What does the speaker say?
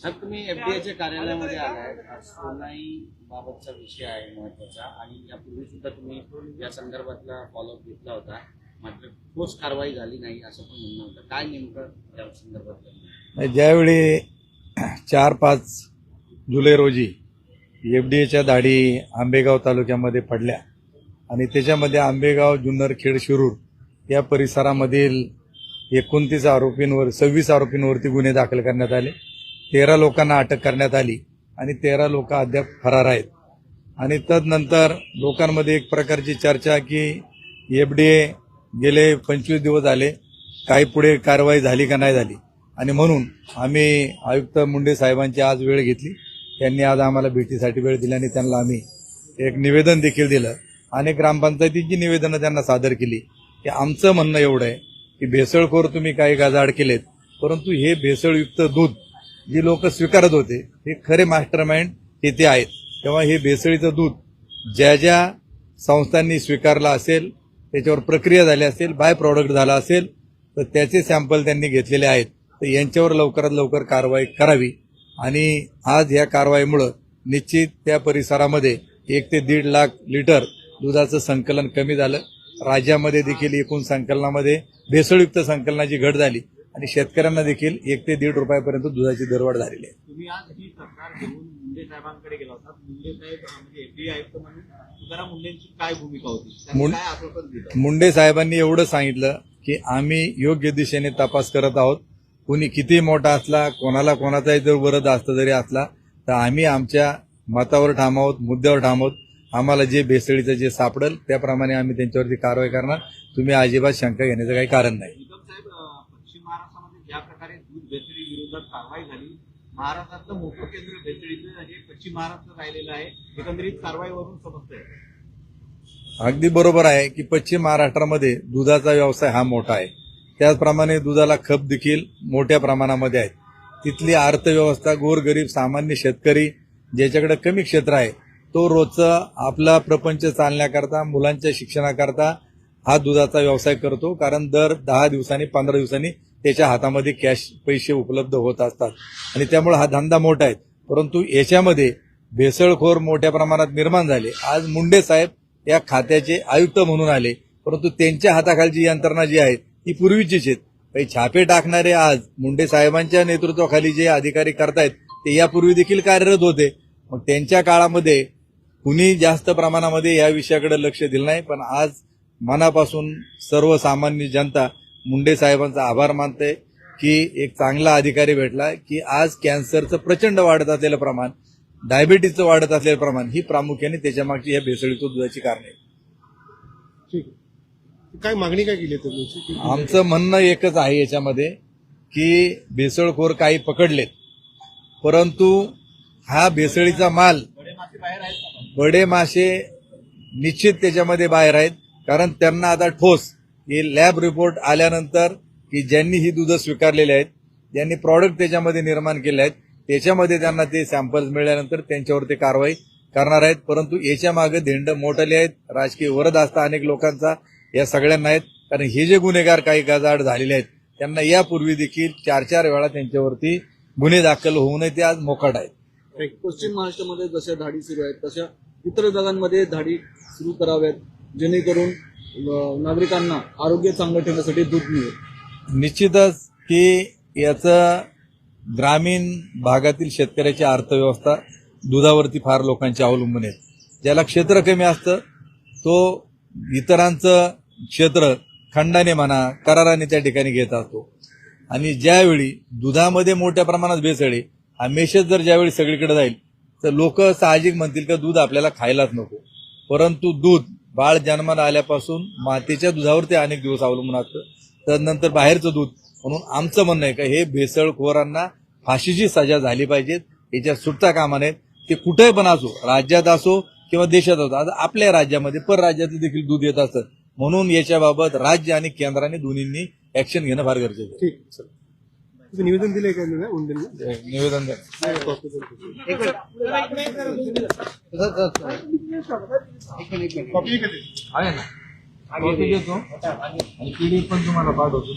साहेब, तुम्ही एफडीएच्या कार्यालयामध्ये आलाय. सोनाई बाबतचा विषय आहे महत्वाचा आणि यापूर्वी सुद्धा तुम्ही या संदर्भातला फॉलोअप घेतला होता, मात्र ठोस कारवाई झाली नाही असं पण म्हणणं होतं. काय नेमकं या संदर्भात? ज्यावेळी 4-5 जुलै रोजी एफडीएच्या धाडी आंबेगाव तालुक्यामध्ये पडल्या आणि त्याच्यामध्ये आंबेगाव, जुन्नर, खेड, शिरूर या परिसरामधील 29 आरोपींवर 26 आरोपींवरती गुन्हे दाखल करण्यात आले. 13 लोकांना अटक करण्यात आली आणि 13 लोक अद्याप फरार आहेत. आणि तदनंतर लोकांमध्ये एक प्रकारची चर्चा की एफडीए गेले 25 दिवस झाले, काही पुढे कारवाई झाली का नाही झाली. आणि म्हणून आम्ही आयुक्त मुंडे साहेबांची आज वेळ घेतली. त्यांनी आज आम्हाला भेटीसाठी वेळ दिली आणि त्यांना आम्ही एक निवेदन देखील दिलं. अनेक ग्रामपंचायतींची निवेदनं त्यांना सादर केली की आमचं म्हणणं एवढं आहे की भेसळखोर तुम्ही काही गाजाड केलेत, परंतु हे भेसळयुक्त दूध जी लोक स्वीकारत होते हे खरे मास्टरमाइंड ते आहेत. तेव्हा हे भेसळीचं दूध ज्या ज्या संस्थांनी स्वीकारलं असेल, त्याच्यावर प्रक्रिया झाली असेल, बाय प्रॉडक्ट झाला असेल, तर त्याचे सॅम्पल त्यांनी घेतलेले आहेत. तर यांच्यावर लवकरात लवकर कारवाई करावी. आणि आज या कारवाईमुळे निश्चित त्या परिसरामध्ये 1 ते 1.5 लाख लिटर दुधाचं संकलन कमी झालं. राज्यामध्ये देखील एकूण संकलनामध्ये भेसळयुक्त संकलनाची घट झाली आणि शेतकऱ्यांना देखील 1 ते 1.5 रुपयापर्यंत दुधाची दरवाढ झालेली आहे. तुम्ही आज ही तक्रार घेऊन मुंडे साहेबांकडे गेला होता. मुंडे साहेब म्हणजे एफडीए आयुक्त म्हणून तुकाराम मुंडेंची काय भूमिका होती, त्यांनी काय आश्वासन दिलं? मुंडे साहेबांनी एवढं सांगितलं की आम्ही योग्य दिशेने तपास करत आहोत. कुणी किती मोठा असला, कोणाचाही जर विरोध असता जरी असला, तर आम्ही आमच्या मतावर ठाम आहोत, मुद्द्यावर ठाम आहोत. आम्हाला जे भेसळीचं जे सापडेल त्याप्रमाणे आम्ही त्यांच्यावरती कारवाई करणार. तुम्ही अजिबात शंका घेण्याचं काही कारण नाही. साहेब, पश्चिम महाराष्ट्रामध्ये ज्या प्रकारे दूध भेसळी विरोधात कारवाई झाली, महाराष्ट्रातलं मोठं केंद्र भेसळीचं हे पश्चिम महाराष्ट्र राहिलेलं आहे, एकंदरीत कारवाईवरून समजतंय. अगदी बरोबर आहे की पश्चिम महाराष्ट्रामध्ये दुधाचा व्यवसाय हा मोठा आहे. त्याचप्रमाणे दुधाला खप देखील मोठ्या प्रमाणामध्ये आहे. तिथली अर्थव्यवस्था, गोरगरीब सामान्य शेतकरी ज्याच्याकडे कमी क्षेत्र आहे तो रोजचा आपला प्रपंच चालण्याकरता, मुलांच्या शिक्षणाकरता हा दुधाचा व्यवसाय करतो. कारण दर 10 दिवसांनी 15 दिवसांनी त्याच्या हातामध्ये कॅश पैसे उपलब्ध होत असतात आणि त्यामुळे हा धंदा मोठा आहे. परंतु याच्यामध्ये भेसळखोर मोठ्या प्रमाणात निर्माण झाले. आज मुंडे साहेब या खात्याचे आयुक्त म्हणून आले, परंतु त्यांच्या हाताखालची यंत्रणा जी आहे ती पूर्वीचीच आहेत. काही छापे टाकणारे आज मुंडे साहेबांच्या नेतृत्वाखाली जे अधिकारी करतायत ते यापूर्वी देखील कार्यरत होते. मग त्यांच्या काळामध्ये कुणी जास्त प्रमाणामध्ये या विषयाकडे लक्ष दिलं नाही. पण आज मनापासून सर्वसामान्य जनता मुंडे साहेबांचा आभार मानते की एक चांगला अधिकारी भेटला की आज कॅन्सरचं प्रचंड वाढत असलेलं प्रमाण, डायबिटीजचं वाढत असलेलं प्रमाण ही प्रामुख्याने त्याच्या मागची या भेसळीच्या दुधाची कारण आहे. ठीक आहे. काय मागणी काय केली तुम्ही? आमचं म्हणणं एकच आहे याच्यामध्ये की भेसळखोर काही पकडलेत, परंतु हा भेसळीचा माल, बडे मासे निश्चित त्याच्यामध्ये बाहेर आहेत. कारण त्यांना आता ठोस हे लॅब रिपोर्ट आल्यानंतर की ज्यांनी ही दूध स्वीकारलेली आहेत, ज्यांनी प्रॉडक्ट त्याच्यामध्ये निर्माण केले आहेत, त्याच्यामध्ये त्यांना ते सॅम्पल्स मिळाल्यानंतर त्यांच्यावर ते कारवाई करणार आहेत. परंतु याच्या मागे धेंड मोठले आहेत, राजकीय वरद असता अनेक लोकांचा या सगळ्यांना आहेत. कारण हे जे गुन्हेगार काही गाजाड झालेले आहेत त्यांना यापूर्वी देखील 4-4 वेळा त्यांच्यावरती गुन्हे दाखल होऊ नये ते आज मोकाट आहेत. पश्चिम महाराष्ट्रामध्ये जशा धाडी सुरू आहेत तशा इतर भागांमध्ये धाडी सुरू कराव्यात, जेणेकरून नागरिकांना आरोग्य चांगलं ठेवण्यासाठी दूध मिळेल. निश्चितच की याचं ग्रामीण भागातील शेतकऱ्याची अर्थव्यवस्था दुधावरती फार लोकांची अवलंबून आहे. ज्याला क्षेत्र कमी असतं तो इतरांचं क्षेत्र खंडाने म्हणा, कराराने त्या ठिकाणी घेत असतो. आणि ज्यावेळी दुधामध्ये मोठ्या प्रमाणात भेसळ आहे, हा मेसेज जर ज्यावेळी सगळीकडे जाईल तर लोक साहजिक म्हणतील का दूध आपल्याला खायलाच नको. परंतु दूध बाळ जन्माला आल्यापासून मातेच्या दुधावर ते अनेक दिवस अवलंबून असतं, त्यानंतर बाहेरचं दूध. म्हणून आमचं म्हणणं आहे का हे भेसळखोरांना फाशीची सजा झाली पाहिजे. याच्या सुटता कामा नयेत. ते कुठे पण असो, राज्यात असो किंवा देशात असो. आता आपल्या राज्यामध्ये परराज्यात देखील दूध येत असतं. म्हणून याच्याबाबत राज्य आणि केंद्राने दोन्हींनी ऍक्शन घेणं फार गरजेचं आहे. ठीक सर. तुम्ही निवेदन दिलंय का निवेदन द्या. कॉपी कधी आहे ना, कॉपी देतो आणि पीडीएफ पण तुम्हाला पाठवतो.